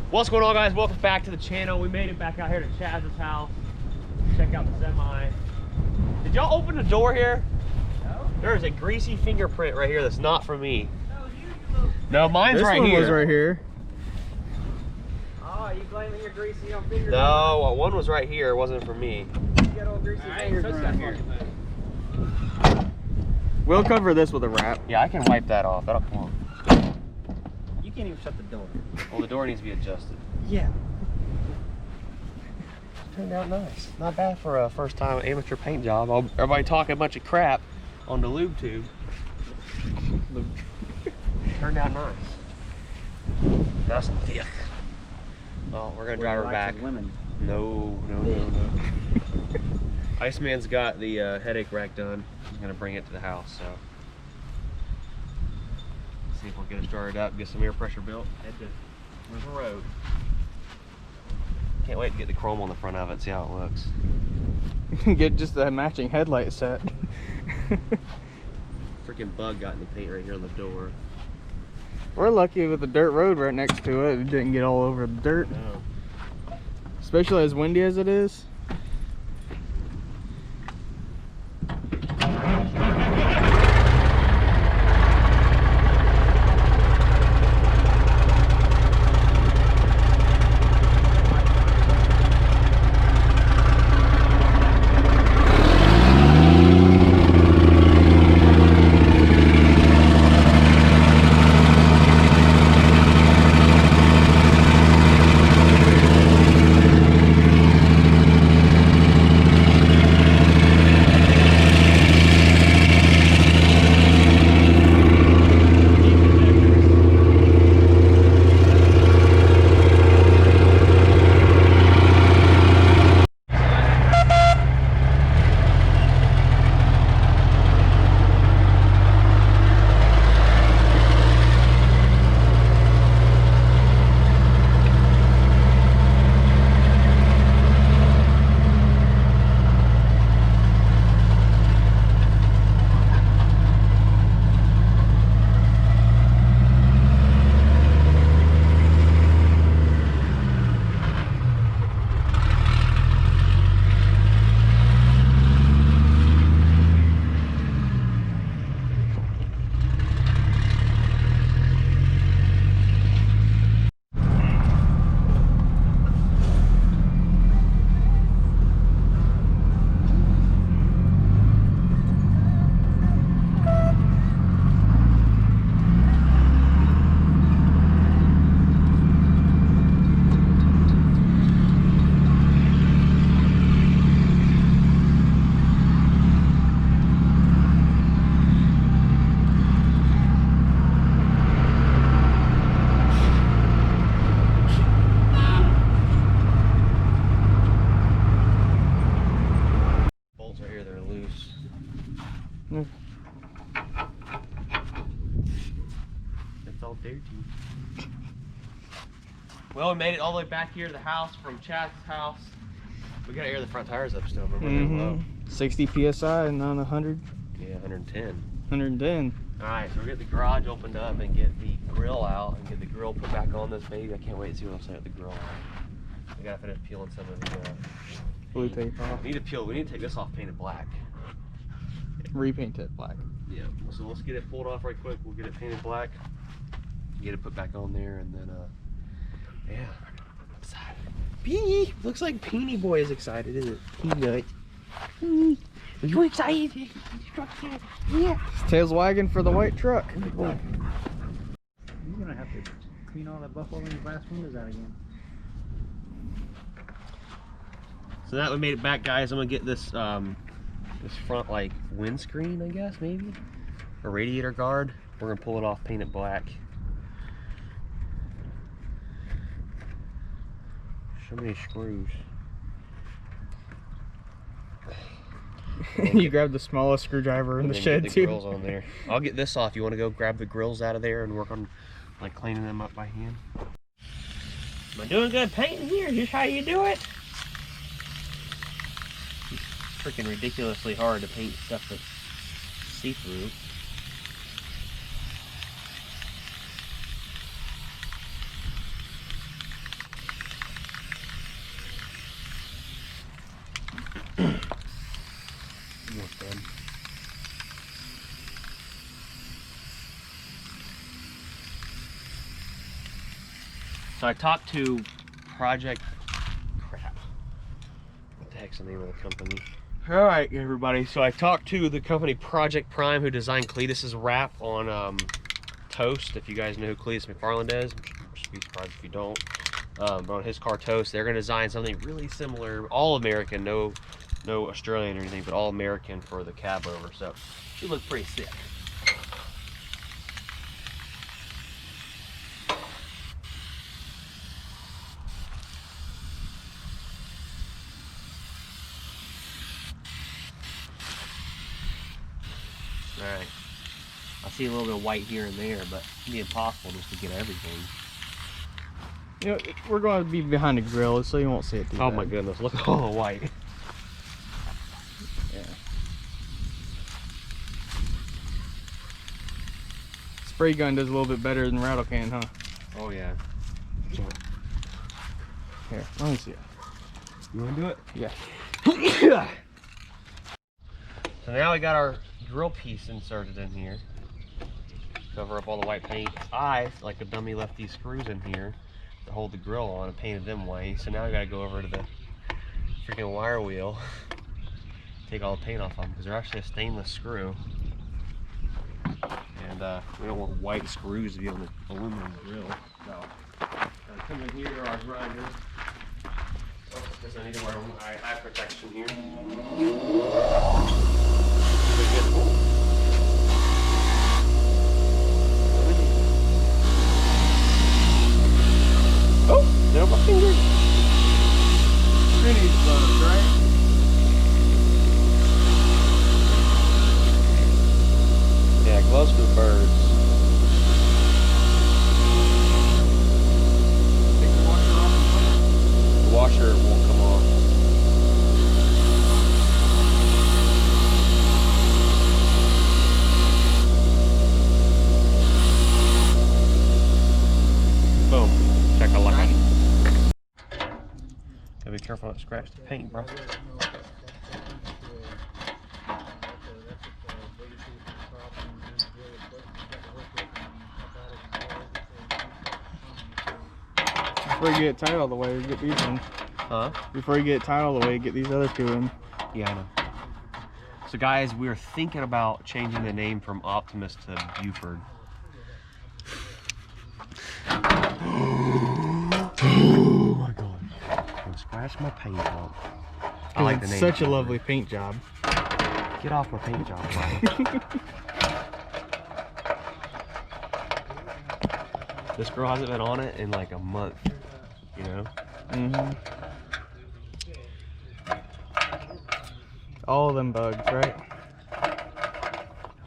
What's going on, guys? Welcome back to the channel. We made it back out here to Chaz's house. Check out the semi. Did y'all open the door here? No. There's a greasy fingerprint right here that's not from me. No, mine's right here. This one was right here. Oh, you blaming your greasy on fingers? No, one was right here. It wasn't for me. You got all greasy fingers around here. We'll cover this with a wrap. Yeah, I can wipe that off. That'll come on. You can't even shut the door. Well, the door needs to be adjusted. Yeah. Turned out nice. Not bad for a first time amateur paint job. Everybody talking a bunch of crap on the lube tube. Turned out nice. That's thick. Well, we're gonna drive her back. Women. No. Iceman's got the headache rack done. He's gonna bring it to the house, so. See if we'll get it started up, get some air pressure built, head to River Road. Can't wait to get the chrome on the front of it, see how it looks. Get just a matching headlight set. Freaking bug got in the paint right here on the door. We're lucky with the dirt road right next to it. It didn't get all over the dirt. No. Especially as windy as it is. It's all dirty. Well, we made it all the way back here to the house from Chaz's house. We gotta air the front tires up still, but we're really low. 60 psi and on 100. Yeah, 110. 110. Alright, so we're gonna get the garage opened up and get the grill out and get the grill put back on this baby. I can't wait to see what I'm saying with the grill out. I gotta finish peeling some of the Blue tape off. We need to take this off, paint it black. Repaint it black. Yeah, so let's get it pulled off right quick. We'll get it painted black, get it put back on there, and then yeah, I'm excited. Peony, looks like Peony Boy is excited, isn't it? Peanut. Are you excited? Yeah. His tail's wagging for the white truck. You're gonna have to clean all that buffalo in your glass windows out again. So that we made it back, guys. I'm gonna get this this front like windscreen, I guess, maybe, or radiator guard. We're gonna pull it off, paint it black. So many screws. You grabbed the smallest screwdriver in the shed get the too. Grills on there. I'll get this off. You want to go grab the grills out of there and work on like cleaning them up by hand? Am I doing good painting here? Here's how you do it. It's freaking ridiculously hard to paint stuff that's see-through. So I talked to Project... Crap. What the heck's the name of the company? Alright, everybody. So I talked to the company Project Prime, who designed Cletus's wrap on Toast. If you guys know who Cletus McFarland is, I should be surprised if you don't. But on his car Toast, they're going to design something really similar, all American, no Australian or anything, but all American for the Cabover. So it should look pretty sick. Alright. I see a little bit of white here and there, but it'd be impossible just to get everything. You know, we're going to be behind the grill, so you won't see it too Oh bad. my goodness, look at all the white. Yeah. Spray gun does a little bit better than rattle can, huh? Oh yeah. Here, let me see it. You want to do it? Yeah. So now we got our drill piece inserted in here. Cover up all the white paint. I, like a dummy, left these screws in here to hold the grill on and painted them white. So now we gotta go over to the freaking wire wheel, take all the paint off them because they're actually a stainless screw. And we don't want white screws to be on the aluminum grill. So gotta come in here to our grinder. Oh, guess I need to wear eye protection here. Oh, there my finger. Spinny bugs, right? Yeah, gloves for the birds. Take the washer off. The washer won't come off. Boom. Check a line. Gotta be careful not to scratch the paint, bro. Before you get it tight all the way, get these in. Huh? Before you get it tight all the way, get these other two in. Yeah, I know. So guys, we are thinking about changing the name from Optimus to Buford. Oh my god. I'm gonna scratch my paint up. I like the name. Such a lovely paint job. Get off my paint job, bro. This girl hasn't been on it in like a month, you know? Mm-hmm. All of them bugs, right?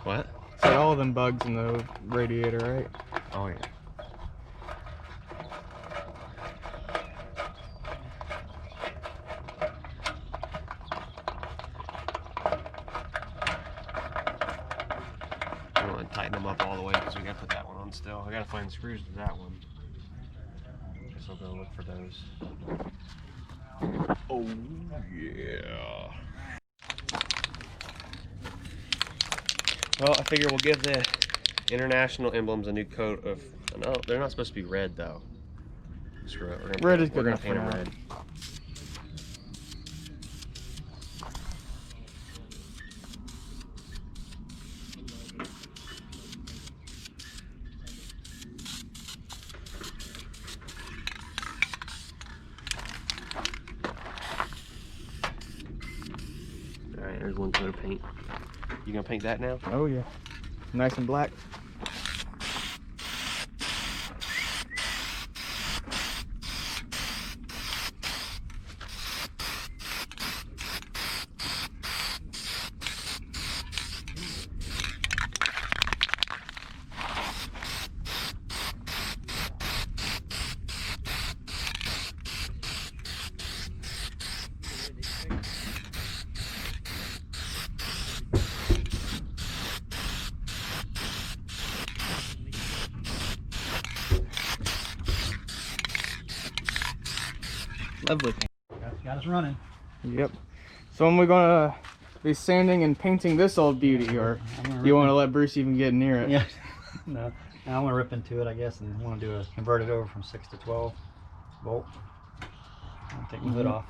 What? Said all of them bugs in the radiator, right? Oh yeah. I want to tighten them up all the way because we got to put that one on still. I got to find the screws to that one. Guess I'll go look for those. Oh yeah. Well, I figure we'll give the international emblems a new coat of. No, they're not supposed to be red though. Screw it. Red is good We're gonna enough paint for them now. red. Alright, there's one coat of paint. You gonna paint that now? Oh yeah. Nice and black. Lovely. Got us running. Yep. So when we're gonna be sanding and painting this old beauty, or you want to let Bruce even get near it? Yeah. No. And I want to rip into it, I guess, and want to do convert it over from 6 to 12 volt. I'll take the hood off.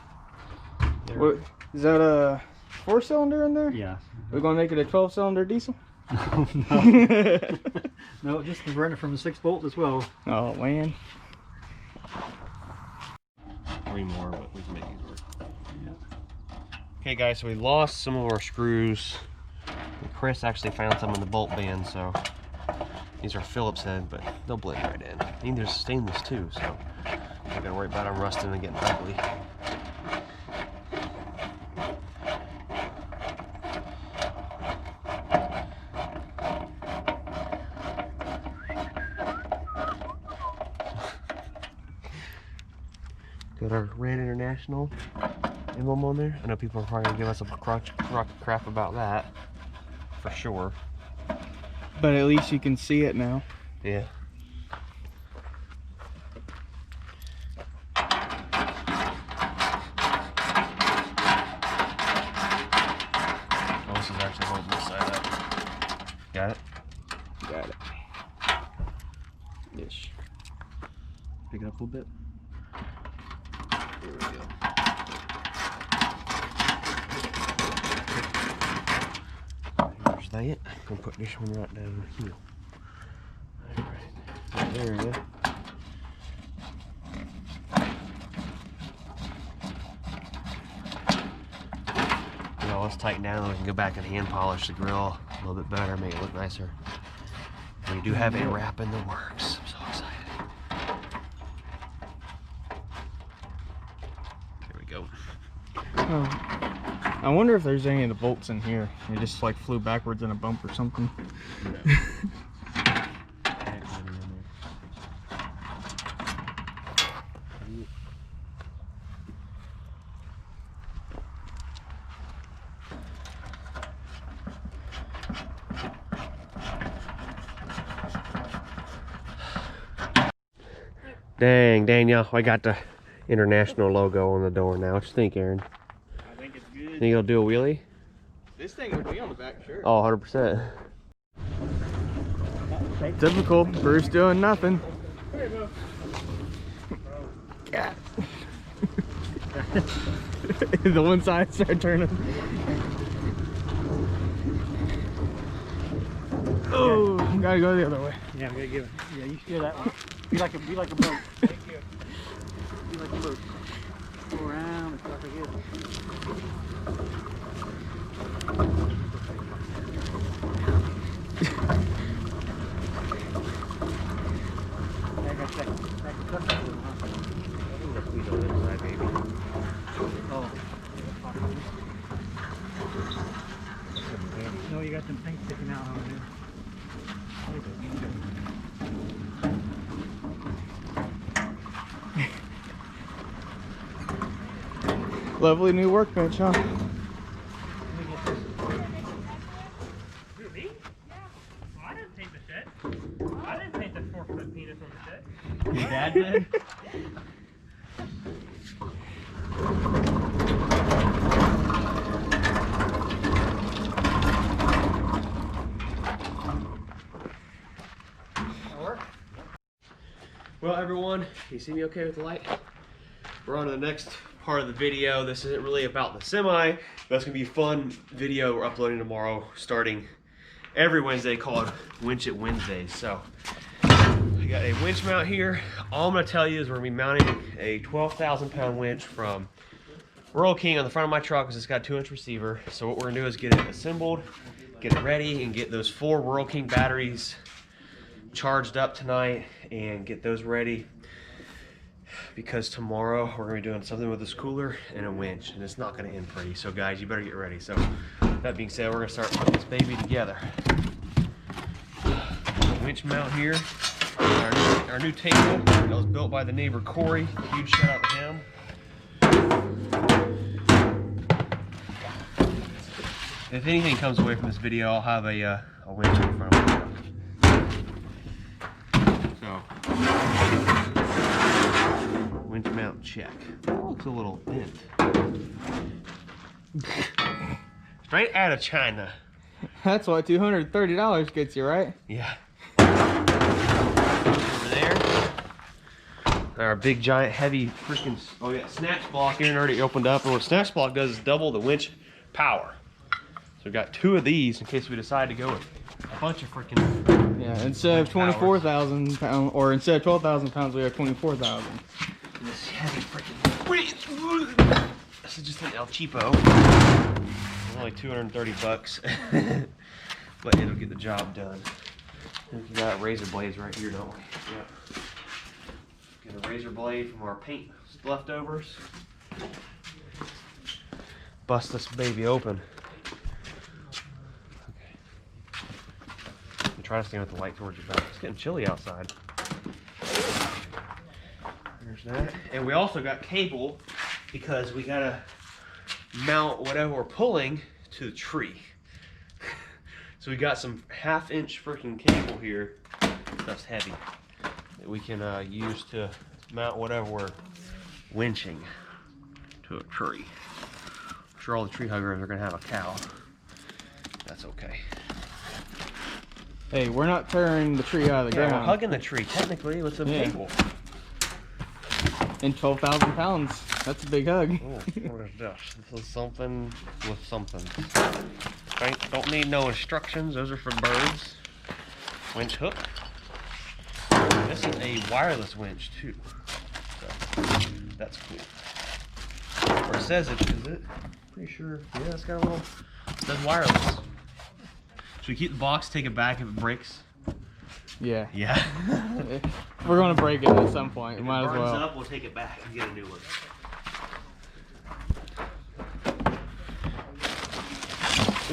What, is that a 4-cylinder in there? Yeah. We're gonna make it a 12-cylinder diesel? No. No, just convert it from a 6 volt to 12. Oh man. 3 more, but we can make these work. Yeah. Okay guys, so we lost some of our screws. Chris actually found some in the bolt bin, so these are Phillips head, but they'll blend right in. And they're stainless too, so I'm not gonna worry about them rusting and getting ugly. Got our Rand International emblem on there. I know people are probably gonna give us a crap about that, for sure. But at least you can see it now. Yeah. Oh, this is actually holding this side up. Got it? Got it. Yes. Pick it up a little bit. There we go. There's that. I'm gonna put this one right down here. Alright. There we go. Now let's tighten down and we can go back and hand polish the grill a little bit better, make it look nicer. We do have a wrap in the works. I'm so excited. There we go. I wonder if there's any of the bolts in here. They just like flew backwards in a bump or something. No. Dang, Danielle, I got the international logo on the door now. What you think, Aaron? I think it's good. Think you'll do a wheelie? This thing would be on the back, sure. Oh, 100%. Typical, Bruce doing nothing. Yeah. The one side start turning. Oh, gotta go the other way. Yeah, I'm gonna give it. Yeah, you steer that one. Be like a boat. Thank you. Be like a boat. Go around and start to get I got that customer, huh? Oh. No, you got them things sticking out on there. Lovely new workbench, huh? Who, me? Yeah. Well, I didn't paint the shed. I didn't paint the 4-foot penis on the shed. Your dad did? Well, everyone, you see me okay with the light? We're on to the next part of the video. This isn't really about the semi, but it's gonna be a fun video we're uploading tomorrow, starting every Wednesday, called Winch It Wednesdays. So, I got a winch mount here. All I'm gonna tell you is we're gonna be mounting a 12,000-pound winch from Rural King on the front of my truck because it's got a 2-inch receiver. So what we're gonna do is get it assembled, get it ready, and get those 4 Rural King batteries charged up tonight and get those ready, because tomorrow we're gonna be doing something with this cooler and a winch, and it's not gonna end pretty. So guys, you better get ready. So that being said, we're gonna start putting this baby together. Winch mount here, our new table that was built by the neighbor Corey. Huge shout out to him. If anything comes away from this video, I'll have a winch in front of me. So, winch mount check. That looks a little bent. Straight out of China. That's what $230 gets you, right? Yeah. our big giant heavy freaking, oh yeah, snatch block here and already opened up. And what snatch block does is double the winch power. So we got 2 of these in case we decide to go with a bunch of freaking. Yeah, instead of 24,000 pounds, or instead of 12,000 pounds, we have 24,000. This heavy freaking. This is just an El Cheapo. It's only 230 bucks, but it'll get the job done. We got razor blades right here, don't we? Yep. Get a razor blade from our paint leftovers. Bust this baby open. Okay. Try to stand with the light towards your back. It's getting chilly outside. There's that. And we also got cable because we gotta mount whatever we're pulling to the tree. So we got some 1/2 inch freaking cable here that's heavy that we can use to mount whatever we're winching to a tree. I'm sure all the tree huggers are gonna have a cow. That's okay. Hey, we're not tearing the tree out of the Yeah, ground. we're hugging the tree technically with some cable. And 12,000 pounds. That's a big hug. Oh, what is this? This is something with something. Don't need no instructions. Those are for birds. Winch hook. This is a wireless winch too. So, that's cool. Or it says it, is it? Pretty sure. Yeah, it's got a little. It says wireless. Should we keep the box, take it back if it breaks? Yeah. Yeah. We're gonna break it at some point. If Might it as burns well. up, we'll take it back and get a new one.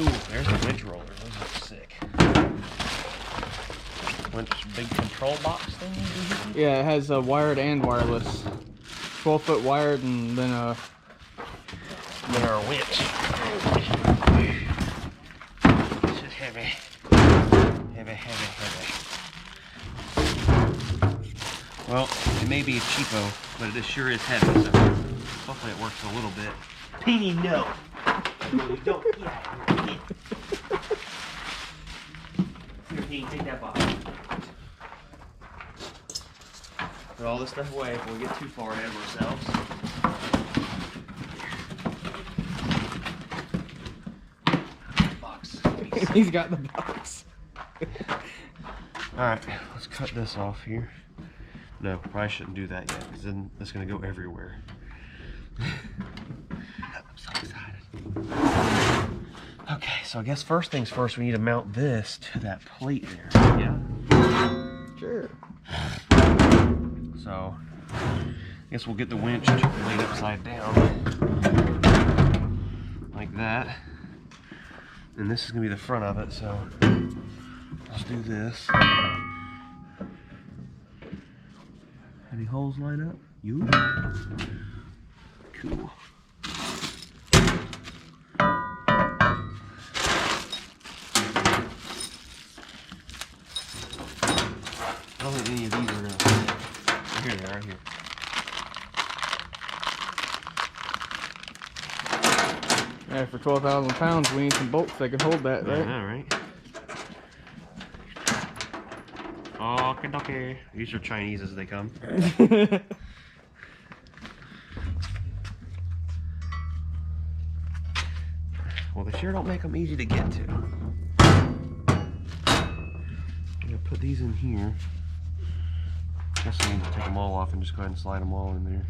Ooh, there's a winch roller. Those are sick. Winch big control box thing. Yeah, it has a wired and wireless. 12-foot wired and then a. Then our winch. This is heavy. Heavy, heavy, heavy. Well, it may be a cheapo, but it sure is heavy, so hopefully it works a little bit. Peeny, no. No, you don't. Yeah, here, Peeny, take that box. Put all this stuff away before we get too far ahead of ourselves. Box. He's got the box. Alright, let's cut this off here. No, probably shouldn't do that yet, because then it's going to go everywhere. I'm so excited. Okay, so I guess first things first, we need to mount this to that plate there. Yeah? Sure. So, I guess we'll get the winch laid upside down. Like that. And this is going to be the front of it, so let's do this. Any holes line up? You? Cool. I don't think any of these are gonna fit. Here they are, here. Yeah, for 12,000 pounds, we need some bolts that can hold that, right? Yeah, right. Okay, okay. These are Chinese as they come. Well, they sure don't make them easy to get to. I'm gonna put these in here. Guess I need to take them all off and just go ahead and slide them all in there.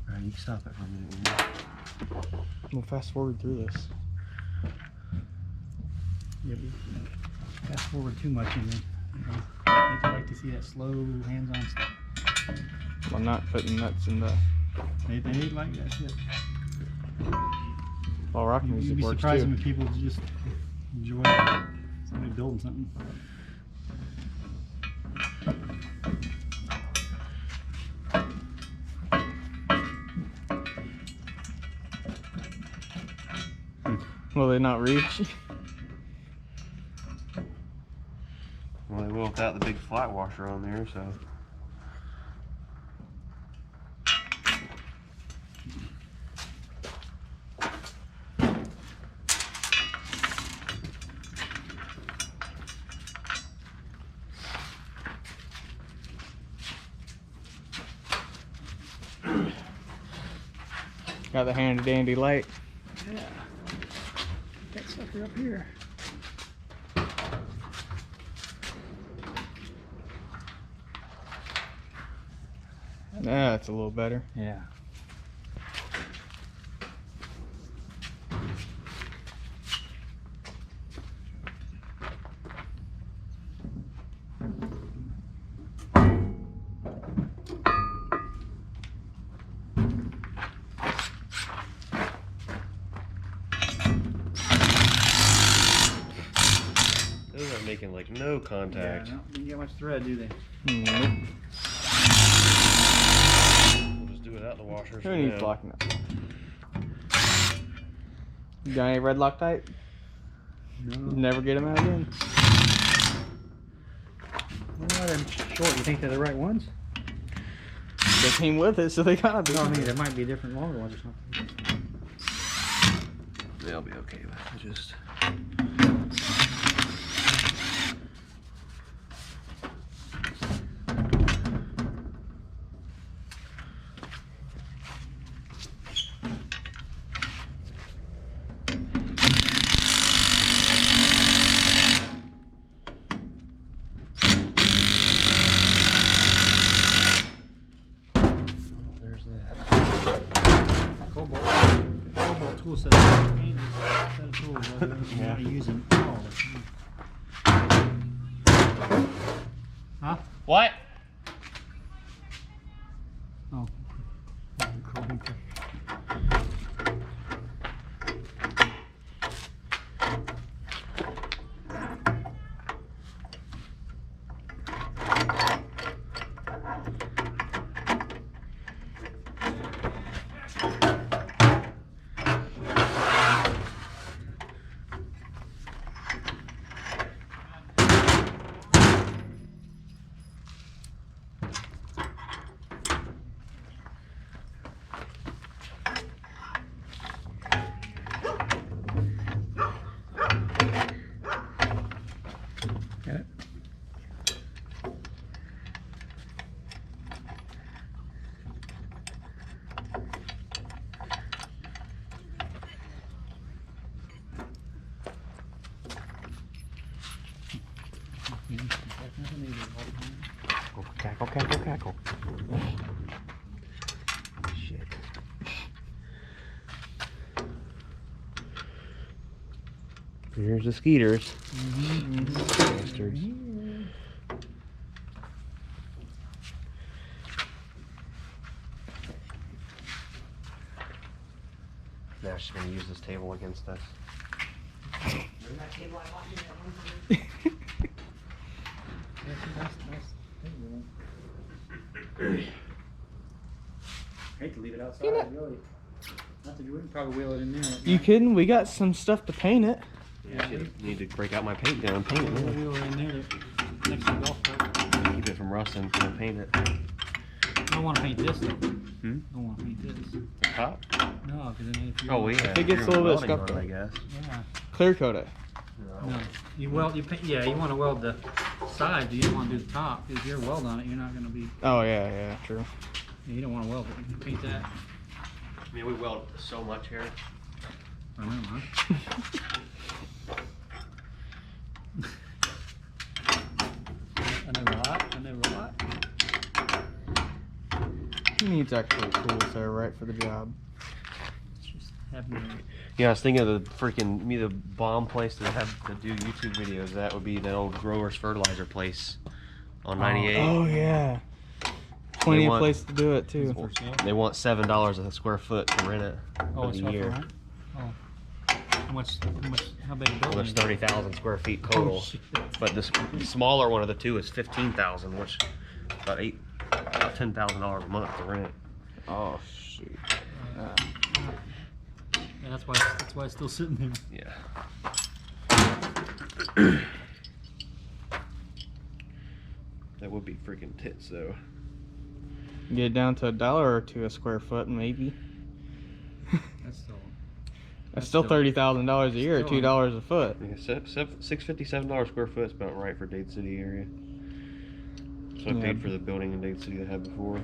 Alright, you can stop it for a minute. We'll fast forward through this. Yeah, fast forward too much in there. They like to see that slow, hands-on stuff. Well, not putting nuts in the. They like that shit. Well, rock You'd music be works surprised too. when people just enjoy somebody building something. Will they not reach? Well, they will without the big flat washer on there, so. Got the handy dandy light. Yeah. That sucker up here. That's a little better. Yeah. Those are making like no contact. Yeah, no, didn't get much thread, do they? Nope. We'll just do without the washers. Who needs locking up? You got any red Loctite? No. Never get them out again. Well, them short, you think they're the right ones? They came with it, so they gotta be. No, I mean, there might be different longer ones or something. They'll be okay with it. Just. Cobalt tool set. Set of tools. I don't know how to use them all the time. Huh? What? Oh. Got it? Cackle, cackle, cackle. Shit. Here's the skeeters. Bastards. Now she's gonna use this table against us. Hate to leave it outside, really. Not that you wouldn't probably wheel it in there. You kidding? We got some stuff to paint it. Yeah, I need to break out my paint gun and paint it. We'll wheel it in there next to the golf cart. Keep it from rusting and paint it. I don't want to paint this though. Hmm? I don't want to paint this. The top? No, because then if you Oh, yeah. If it gets a little bit scuffed up. I guess. Yeah. Clear coat it. No. You weld. You paint. Yeah. You want to weld the sides. You don't want to do the top. If you're weld on it, you're not going to be. Oh yeah, true. You don't want to weld it. You can paint that. I mean, we weld so much here. I know, huh? I never lot. I never lot. He needs actual tools that are right for the job. It's just having. Yeah, I was thinking of the freaking the bomb place to have to do YouTube videos. That would be the old Growers Fertilizer place on 98. Oh yeah. Plenty of want- place to do it too. For sale. They want $7 a square foot to rent it Oh, for it's the up year. for rent? Oh. How much? How big a Well, building? there's is it? 30,000 square feet Oh, total, shit. but the smaller one of the two is 15,000, which about $10,000 a month to rent. Oh shoot. Yeah, that's why it's still sitting there. Yeah. That would be freaking tits though. Get it down to $1 or $2 a square foot, maybe. That's still. That's still $30,000 a year, or still- $2 a foot. Yeah, $657 square foot is about right for Dade City area. So I Yeah. paid for the building in Dade City I had before.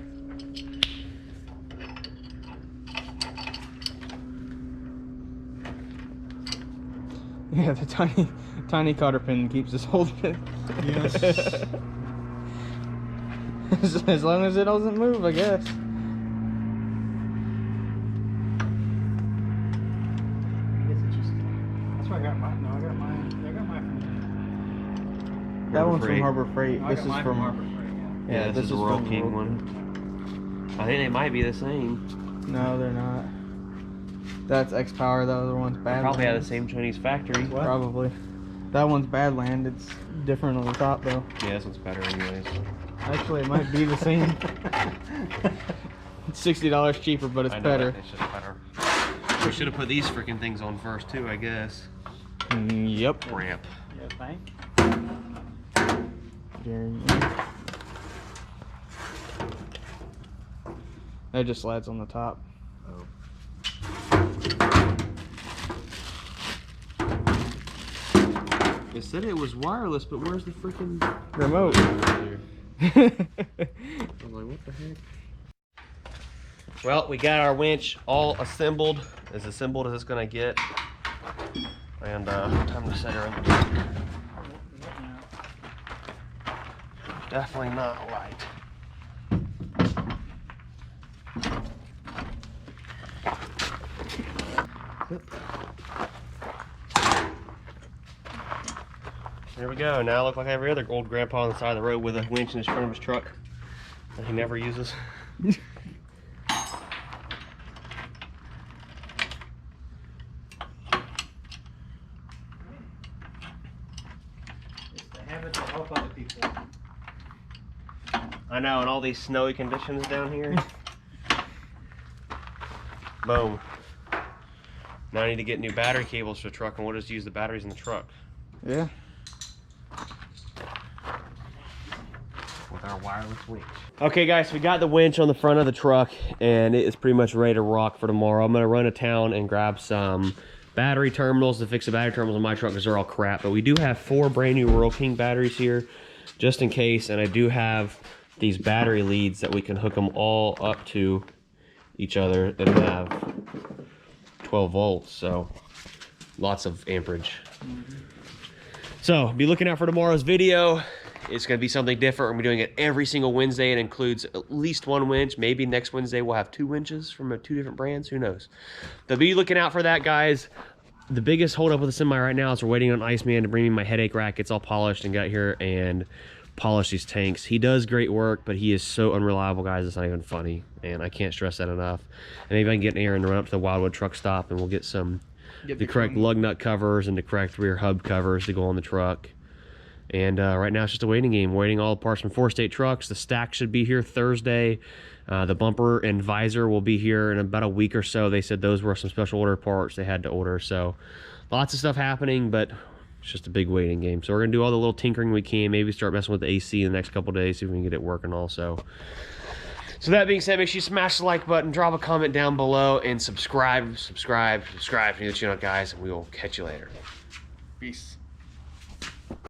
Yeah, the tiny cotter pin keeps us holding it. Yes. As long as it doesn't move, I guess. I guess it's just. That's why I got mine. No, I got mine. I got mine from. That one's Freight. from Harbor Freight. No, I this got is mine from Harbor Freight. Yeah, this is the Royal from King Royal one. I think they might be the same. No, they're not. That's X Power. The other one's Badland. Probably out of the same Chinese factory. What? Probably. That one's Badland. It's different on the top though. Yeah, this one's better anyways. Actually, it might be the same. It's $60 cheaper, but it's I know better. it, It's just better. We should have put these freaking things on first too, I guess. Yep. Ramp. Yeah, thank. That just slides on the top. Oh. It said it was wireless, but where's the freaking Remote. I'm like, what the heck? Well, we got our winch all assembled as it's gonna get. And time to set her in the truck. Definitely not right. There we go. Now I look like every other old grandpa on the side of the road with a winch in his front of his truck that he never uses. It's the habit to help other people. I know, and all these snowy conditions down here. Boom. Now I need to get new battery cables for the truck, and we'll just use the batteries in the truck Yeah. with our wireless winch. Okay guys, we got the winch on the front of the truck, and it is pretty much ready to rock for tomorrow. I'm gonna run to town and grab some battery terminals to fix the battery terminals on my truck because they're all crap. But we do have 4 brand new Royal King batteries here, just in case, and I do have these battery leads that we can hook them all up to each other and have 12 volts, so lots of amperage. So be looking out for tomorrow's video. It's going to be something different. We're doing it every single Wednesday. It includes at least 1 winch. Maybe next Wednesday we'll have 2 winches from 2 different brands. Who knows? So be looking out for that, guys. The biggest holdup with the semi right now is we're waiting on Iceman to bring me my headache rack. It's all polished and got here and polish these tanks. He does great work, but he is so unreliable, guys. It's not even funny, and I can't stress that enough. And maybe I can get Aaron to run up to the Wildwood truck stop, and we'll get the correct lug nut covers and the correct rear hub covers to go on the truck. And right now it's just a waiting game, waiting all the parts from 4 State Trucks. The stack should be here Thursday. The bumper and visor will be here in about a week or so. They said those were some special order parts they had to order. So lots of stuff happening, but it's just a big waiting game. So we're gonna do all the little tinkering we can, maybe start messing with the AC in the next couple of days, see if we can get it working also. So that being said, make sure you smash the like button, drop a comment down below, and subscribe to the channel, guys, and we will catch you later. Peace.